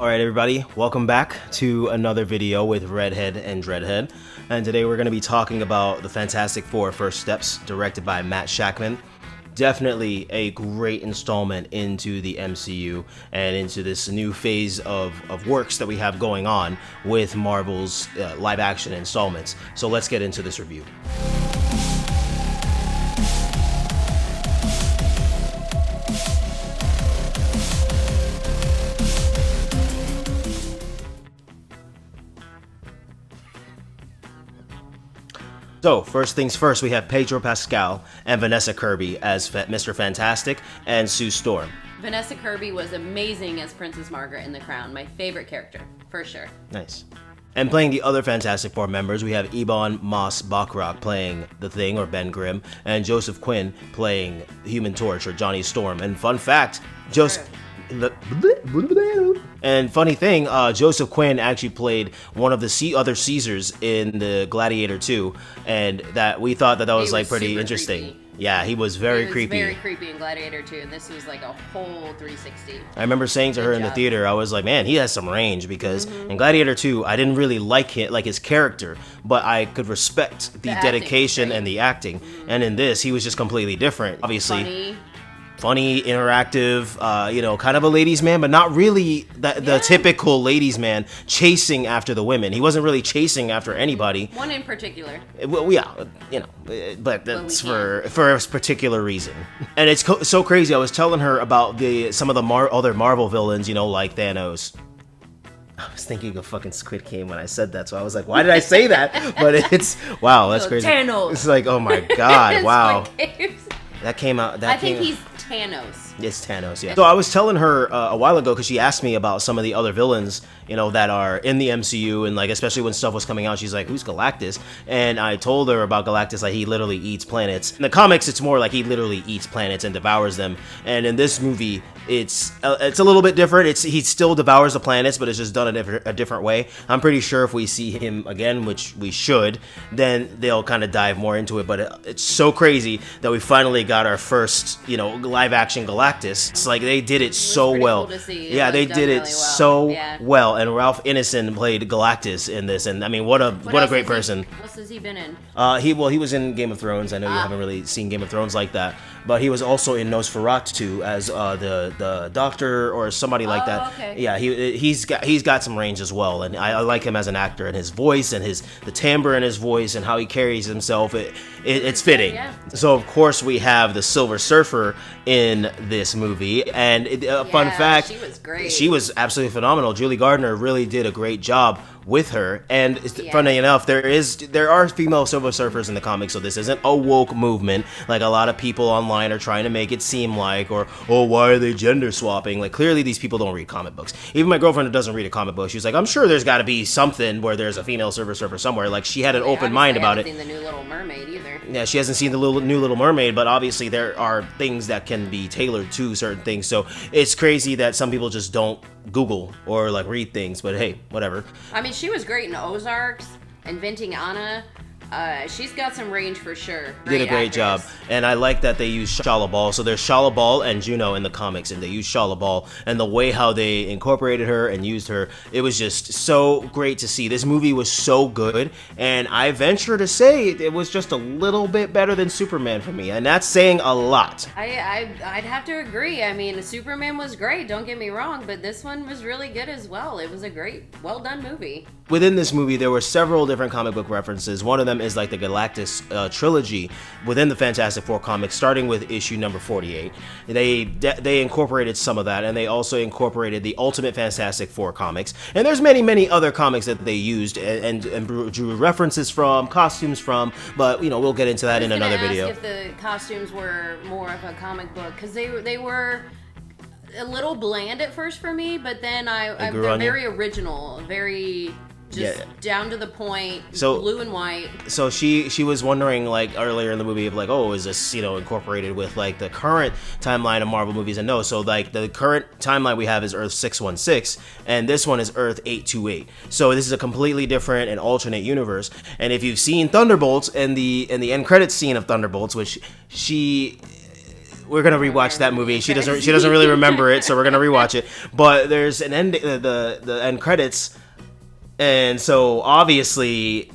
Alright everybody, welcome back to another video with Redhead and Dreadhead. And today we're going to be talking about the Fantastic Four First Steps, directed by Matt Shakman. Definitely a great installment into the MCU and into this new phase of works that we have going on with Marvel's live action installments. So let's get into this review. So, first things first, we have Pedro Pascal and Vanessa Kirby as Mr. Fantastic and Sue Storm. Vanessa Kirby was amazing as Princess Margaret in The Crown. My favorite character, for sure. Nice. And playing the other Fantastic Four members, we have Ebon Moss-Bachrach playing The Thing, or Ben Grimm, and Joseph Quinn playing Human Torch, or Johnny Storm. And fun fact, And funny thing, Joseph Quinn actually played one of the other Caesars in the Gladiator 2, and that we thought that was like pretty interesting. Creepy. Yeah, he was very creepy. Very creepy in Gladiator 2, and this was like a whole 360. I remember saying to her in the theater, I was like, man, he has some range, because in Gladiator 2, I didn't really like his character, but I could respect the dedication and the acting. And in this, he was just completely different. Obviously, funny, interactive, kind of a ladies' man, but not really the typical ladies' man chasing after the women. He wasn't really chasing after anybody. One in particular. Well, yeah, but that's for a particular reason. And it's so crazy. I was telling her about some of the other Marvel villains, like Thanos. I was thinking of fucking Squid Game when I said that, so I was like, why did I say that? But wow, that's crazy. Thanos. It's like, oh my god, wow. That came out. I think he's Thanos. It's Thanos, yeah. So I was telling her a while ago, because she asked me about some of the other villains, that are in the MCU, and especially when stuff was coming out, she's like, who's Galactus? And I told her about Galactus, like he literally eats planets. In the comics, it's more like he literally eats planets and devours them. And in this movie, it's a little bit different. He still devours the planets, but it's just done a different way. I'm pretty sure if we see him again, which we should, then they'll kind of dive more into it. But it's so crazy that we finally got our first, live action Galactus. It's like they did it so well. Cool to see. Yeah, they did it so well. And Ralph Ineson played Galactus in this, and I mean, what a great person. What else has he been in? He was in Game of Thrones. I know you haven't really seen Game of Thrones like that, but he was also in Nosferatu as the doctor or somebody like that. Okay. Yeah, he's got some range as well, and I like him as an actor, and his voice and the timbre in his voice and how he carries himself. It's fitting. Yeah. So of course we have the Silver Surfer in this movie, and fun fact, she was great. She was absolutely phenomenal. Julie Gardner really did a great job with her, and funny enough, there are female Silver Surfers in the comics, so this isn't a woke movement like a lot of people online are trying to make it seem like, or why are they gender swapping? Like, clearly these people don't read comic books. Even my girlfriend who doesn't read a comic book, she was like, I'm sure there's got to be something where there's a female Silver Surfer somewhere. Like, she had an open mind about it. I haven't seen the new Little Mermaid either. Yeah, she hasn't seen the new Little Mermaid, but obviously there are things that can be tailored to certain things. So it's crazy that some people just don't Google or read things, but hey, whatever. I mean, she was great in Ozarks, Inventing Anna. She's got some range for sure. Did a great job, and I like that they use Shala Ball. So there's Shala Ball and Juno in the comics, and they use Shala Ball, and the way how they incorporated her and used her, it was just so great to see. This movie was so good, and I venture to say it was just a little bit better than Superman for me, and that's saying a lot. I'd have to agree. I mean, Superman was great, don't get me wrong, but this one was really good as well. It was a great, well done movie. Within this movie, there were several different comic book references. One of them is like the Galactus trilogy within the Fantastic Four comics, starting with issue number 48. They incorporated some of that, and they also incorporated the Ultimate Fantastic Four comics. And there's many other comics that they used and drew references from, costumes from, but we'll get into that in another video. If the costumes were more of a comic book, because they were a little bland at first for me, but then they're very original, very down to the point, blue and white. So she was wondering earlier in the movie of is this incorporated with the current timeline of Marvel movies? And no, so the current timeline we have is Earth 616, and this one is Earth 828. So this is a completely different and alternate universe. And if you've seen Thunderbolts and the end credits scene of Thunderbolts, which we're gonna rewatch that movie. She doesn't really remember it, so we're gonna rewatch it. But there's an end, the end credits, and so obviously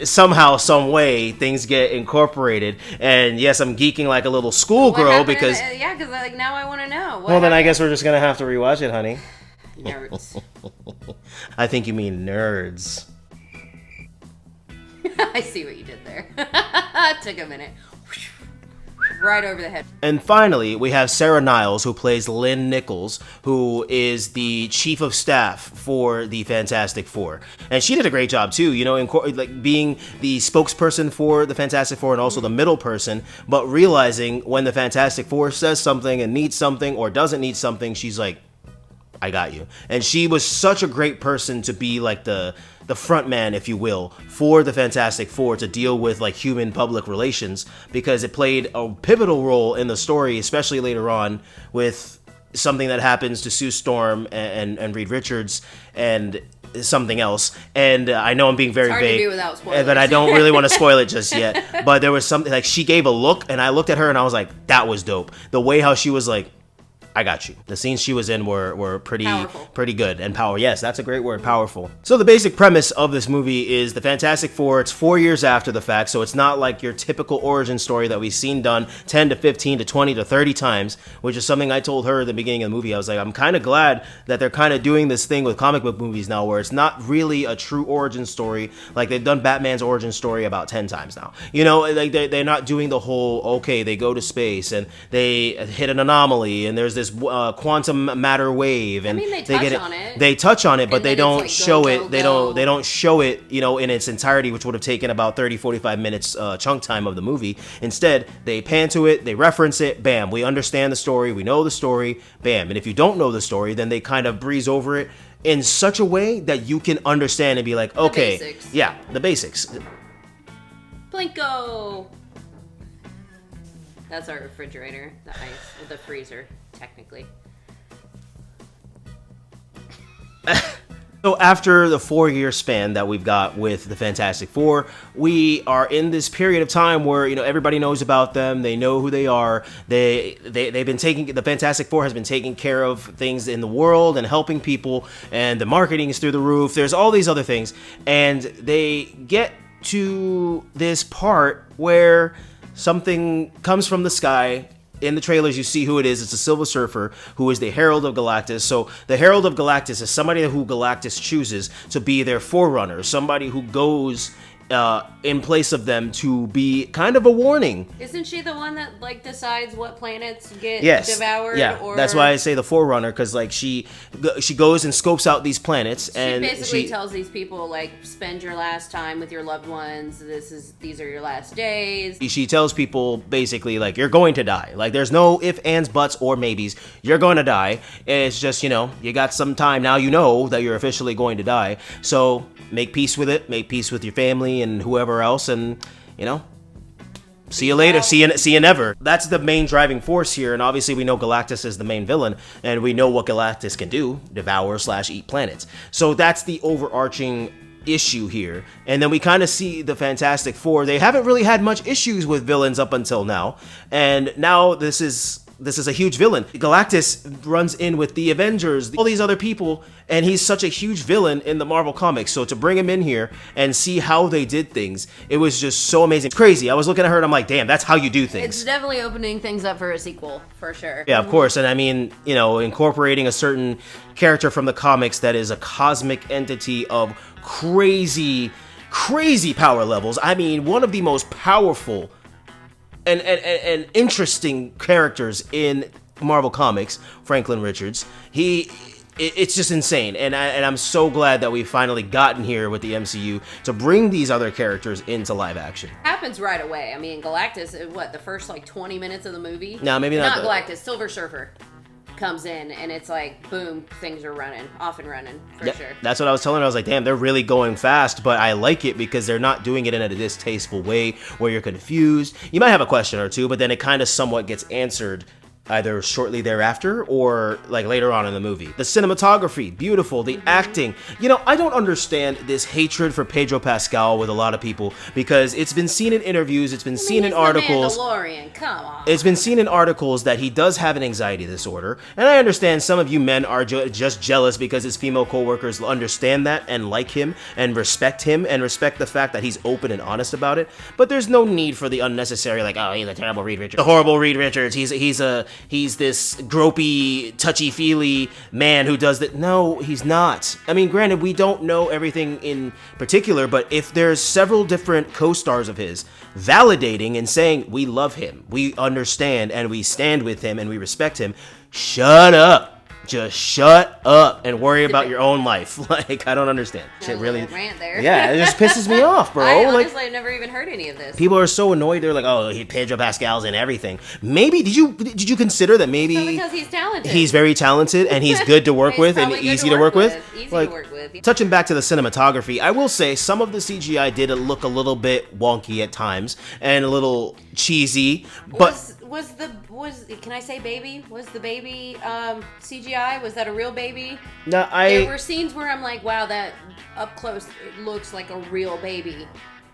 somehow, some way, things get incorporated. And yes, I'm geeking like a little schoolgirl because because like now I want to know. Well, then I guess we're just gonna have to rewatch it, honey. Nerds. I think you mean nerds. I see what you did there. Took a minute. Right over the head. And finally, we have Sarah Niles, who plays Lynn Nichols, who is the chief of staff for the Fantastic Four. And she did a great job, too, you know, like being the spokesperson for the Fantastic Four and also the middle person, but realizing when the Fantastic Four says something and needs something or doesn't need something, she's like, I got you. And she was such a great person to be like the front man, if you will, for the Fantastic Four to deal with like human public relations, because it played a pivotal role in the story, especially later on with something that happens to Sue Storm and Reed Richards and something else. And I know I'm being very vague, to do without spoilers. But I don't really want to spoil it just yet. But there was something like she gave a look, and I looked at her and I was like, that was dope. The way how she was like, I got you. The scenes she was in were pretty good and powerful. Yes, that's a great word, powerful. So the basic premise of this movie is the Fantastic Four. It's 4 years after the fact, so it's not like your typical origin story that we've seen done 10 to 15 to 20 to 30 times, which is something I told her at the beginning of the movie. I was like, I'm kind of glad that they're kind of doing this thing with comic book movies now where it's not really a true origin story. Like they've done Batman's origin story about 10 times now. You know, like they're not doing the whole, okay, they go to space and they hit an anomaly and there's this quantum matter wave, and they touch on it. They touch on it, but they don't like, show go, it. go, they go. don't show it, you know, in its entirety, which would have taken about 30-45 minutes chunk time of the movie. Instead, they pan to it, they reference it, bam, we understand the story, we know the story, bam. And if you don't know the story, then they kind of breeze over it in such a way that you can understand and be like, okay, the basics. Yeah, the basics. Plinko. That's our refrigerator, the ice, the freezer, technically. So after the 4-year span that we've got with the Fantastic Four, we are in this period of time where, you know, everybody knows about them. They know who they are. They've been the Fantastic Four has been taking care of things in the world and helping people, and the marketing is through the roof. There's all these other things, and they get to this part where something comes from the sky. In the trailers, you see who it is. It's a Silver Surfer who is the Herald of Galactus. So the Herald of Galactus is somebody who Galactus chooses to be their forerunner, somebody who goes in place of them to be kind of a warning. Isn't she the one that like decides what planets get devoured? Yeah, or... that's why I say the forerunner, because like she goes and scopes out these planets, and she basically tells these people like, spend your last time with your loved ones. These are your last days. She tells people basically like, you're going to die. Like there's no ifs, ands, buts, or maybes. You're going to die. It's just, you know, you got some time now. You know that you're officially going to die. So make peace with it. Make peace with your family and whoever else, and you know, see you later. See you never. That's the main driving force here, and obviously we know Galactus is the main villain, and we know what Galactus can do: devour/eat planets. So that's the overarching issue here. And then we kind of see the Fantastic Four. They haven't really had much issues with villains up until now, and now this is a huge villain. Galactus runs in with the Avengers, all these other people, and he's such a huge villain in the Marvel Comics. So to bring him in here and see how they did things, it was just so amazing. It's crazy. I was looking at her and I'm like, damn, that's how you do things. It's definitely opening things up for a sequel, for sure. Yeah, of course. And I mean, you know, incorporating a certain character from the comics that is a cosmic entity of crazy power levels. I mean, one of the most powerful and interesting characters in Marvel Comics, Franklin Richards. It's just insane, and I'm so glad that we've finally gotten here with the MCU to bring these other characters into live action. Happens right away. I mean, Galactus, the first like 20 minutes of the movie? No, maybe not. Galactus, Silver Surfer comes in, and it's like, boom, things are off and running, for sure. That's what I was telling her. I was like, damn, they're really going fast, but I like it because they're not doing it in a distasteful way where you're confused. You might have a question or two, but then it kind of somewhat gets answered either shortly thereafter or like later on in the movie. The cinematography, beautiful. The acting. You know, I don't understand this hatred for Pedro Pascal with a lot of people because it's been seen in interviews, it's been seen in articles. The Mandalorian, come on. It's been seen in articles that he does have an anxiety disorder, and I understand some of you men are just jealous because his female co-workers understand that and like him and respect the fact that he's open and honest about it. But there's no need for the unnecessary like, oh, he's a terrible Reed Richards, the horrible Reed Richards. He's this gropey, touchy-feely man who does that. No, he's not. I mean, granted, we don't know everything in particular, but if there's several different co-stars of his validating and saying, we love him, we understand, and we stand with him, and we respect him, shut up. Just shut up and worry about your own life. Like, I don't understand. Shit really. Rant there. Yeah, it just pisses me off, bro. I honestly have never even heard any of this. People are so annoyed. They're like, "Oh, Pedro Pascal's in everything." Maybe did you consider that maybe because he's talented. He's very talented and he's good to work with and easy to work with. Easy like, to work with. Touching back to the cinematography, I will say some of the CGI did look a little bit wonky at times and a little cheesy, but. Can I say baby? Was the baby CGI? Was that a real baby? No, There were scenes where I'm like, wow, that up close it looks like a real baby.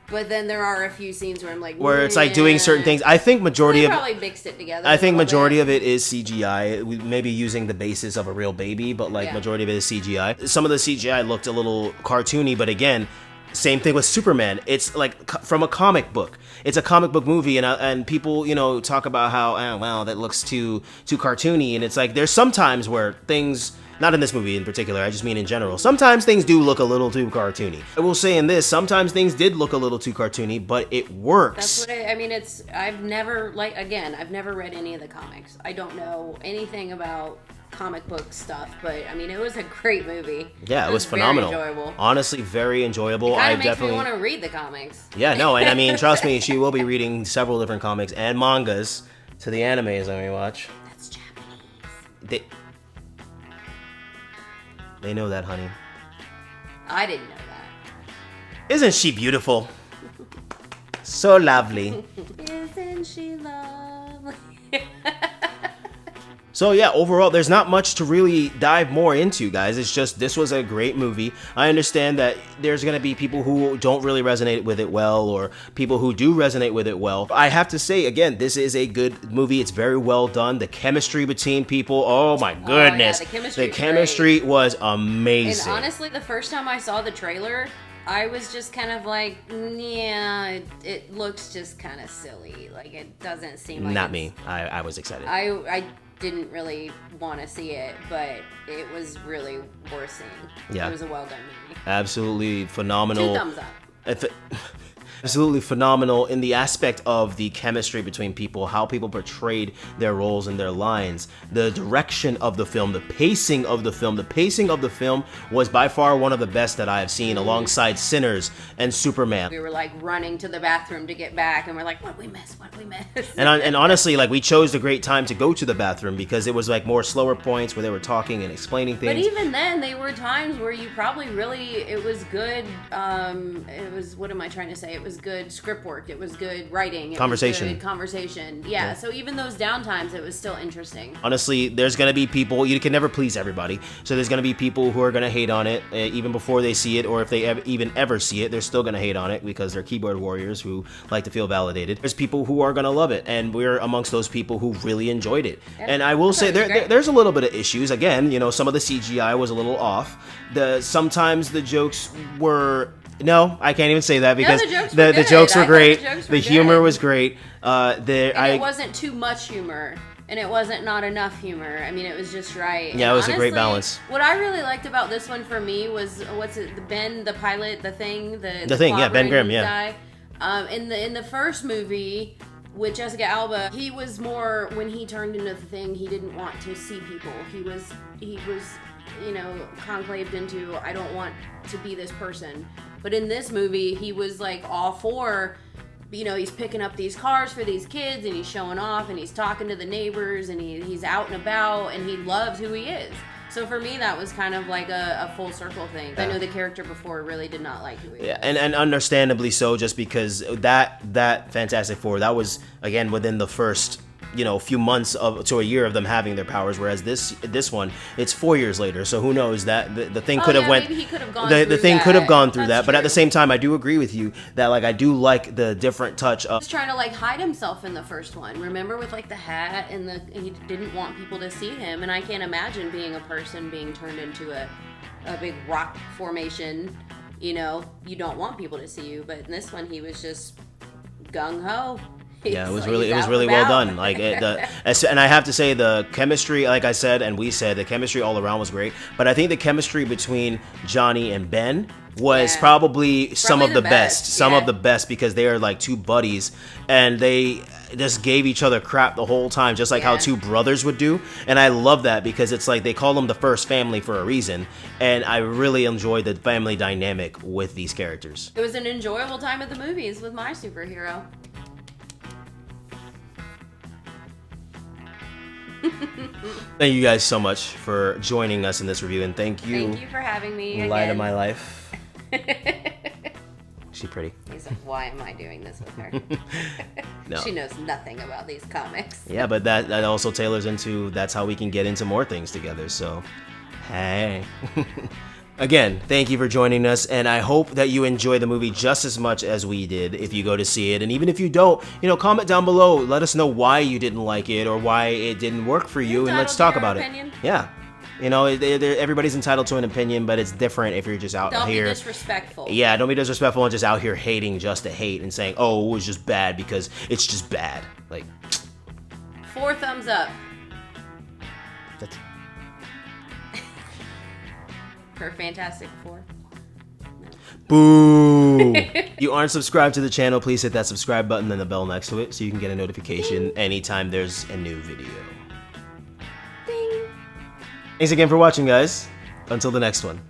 But then there are a few scenes where I'm like, where it's like doing certain things. I think majority probably mixed it together. I think majority of it is CGI. Maybe using the basis of a real baby, but majority of it is CGI. Some of the CGI looked a little cartoony, but again. Same thing with Superman. It's like from a comic book. It's a comic book movie, and people, you know, talk about how, oh, wow, that looks too cartoony. And it's like there's sometimes where things, not in this movie in particular, I just mean in general, sometimes things do look a little too cartoony. I will say in this, sometimes things did look a little too cartoony, but it works. That's what I mean. I've never read any of the comics. I don't know anything about comic book stuff, but I mean, it was a great movie. Yeah, it was phenomenal. Very enjoyable. Honestly, very enjoyable. It kind of makes me want to read the comics. Yeah, no, and I mean, trust me, she will be reading several different comics and mangas to the animes that we watch. That's Japanese. They know that, honey. I didn't know that. Isn't she beautiful? So lovely. Isn't she lovely? So yeah, overall, there's not much to really dive more into, guys. It's just, this was a great movie. I understand that there's going to be people who don't really resonate with it well, or people who do resonate with it well. I have to say, again, this is a good movie. It's very well done. The chemistry between people, oh my goodness. Oh, yeah, the chemistry was amazing. And honestly, the first time I saw the trailer, I was just kind of like, yeah, it looks just kind of silly. Like, it doesn't seem like Not me. I was excited. I didn't really want to see it, but it was really worth seeing. Yeah. It was a well done movie. Absolutely phenomenal. 2 thumbs up. Absolutely phenomenal in the aspect of the chemistry between people, how people portrayed their roles and their lines, the direction of the film, the pacing of the film. The pacing of the film was by far one of the best that I have seen, alongside Sinners and Superman. We were like running to the bathroom to get back, and we're like, what did we miss? And honestly, like, we chose a great time to go to the bathroom because it was like more slower points where they were talking and explaining things. But even then, there were times where you probably it was good, it was, what am I trying to say? It was good script work. It was good writing. Conversation. Was good conversation. Yeah, so even those downtimes, it was still interesting. Honestly, there's going to be people, you can never please everybody. So there's going to be people who are going to hate on it even before they see it, or if they even ever see it, they're still going to hate on it because they're keyboard warriors who like to feel validated. There's people who are going to love it, and we're amongst those people who really enjoyed it. And I will say there's a little bit of issues. Again, you know, some of the CGI was a little off. Sometimes the jokes were... No, I can't even say that because the jokes were great. The humor was great. It wasn't too much humor, and it wasn't not enough humor. I mean, it was just right. Yeah, it was a great balance. What I really liked about this one for me was Ben Grimm, yeah. Guy. In the first movie with Jessica Alba, he was more, when he turned into the Thing, he didn't want to see people. He was you know, conclaved into, I don't want to be this person. But in this movie, he was like all for, you know, he's picking up these cars for these kids, and he's showing off, and he's talking to the neighbors, and he's out and about, and he loves who he is. So for me, that was kind of like a full circle thing. I know the character before really did not like who he was. And understandably so, just because that Fantastic Four, that was, again, within the first a few months to a year of them having their powers, whereas this one, it's 4 years later. So who knows, that the thing could have went. Maybe he could have gone the through thing that. could have gone through That's that, but at true. the same time, I do agree with you that like I do like the different touch of. He was trying to like hide himself in the first one. Remember, with like the hat and he didn't want people to see him. And I can't imagine being a person being turned into a big rock formation. You don't want people to see you. But in this one, he was just gung ho. Yeah, it was really well done. Like and I have to say the chemistry, like I said and we said, the chemistry all around was great. But I think the chemistry between Johnny and Ben was probably some of the best. Some of the best, because they are like two buddies and they just gave each other crap the whole time, just like how two brothers would do. And I love that because it's like they call them the first family for a reason. And I really enjoyed the family dynamic with these characters. It was an enjoyable time at the movies with my superhero. Thank you guys so much for joining us in this review, and thank you for having me. Light of my life. She pretty. He's like, why am I doing this with her? No. She knows nothing about these comics. Yeah, but that also tailors into, that's how we can get into more things together. So, hey. Again, thank you for joining us, and I hope that you enjoy the movie just as much as we did if you go to see it. And even if you don't, comment down below. Let us know why you didn't like it or why it didn't work for you, and let's talk about it. Yeah. Everybody's entitled to an opinion, but it's different if you're just out here. Don't be disrespectful. Yeah, don't be disrespectful and just out here hating just to hate and saying, oh, it was just bad because it's just bad. Like, 4 thumbs up. That's... For Fantastic Four. Boo! You aren't subscribed to the channel, please hit that subscribe button and the bell next to it so you can get a notification anytime there's a new video. Ding. Thanks again for watching, guys. Until the next one.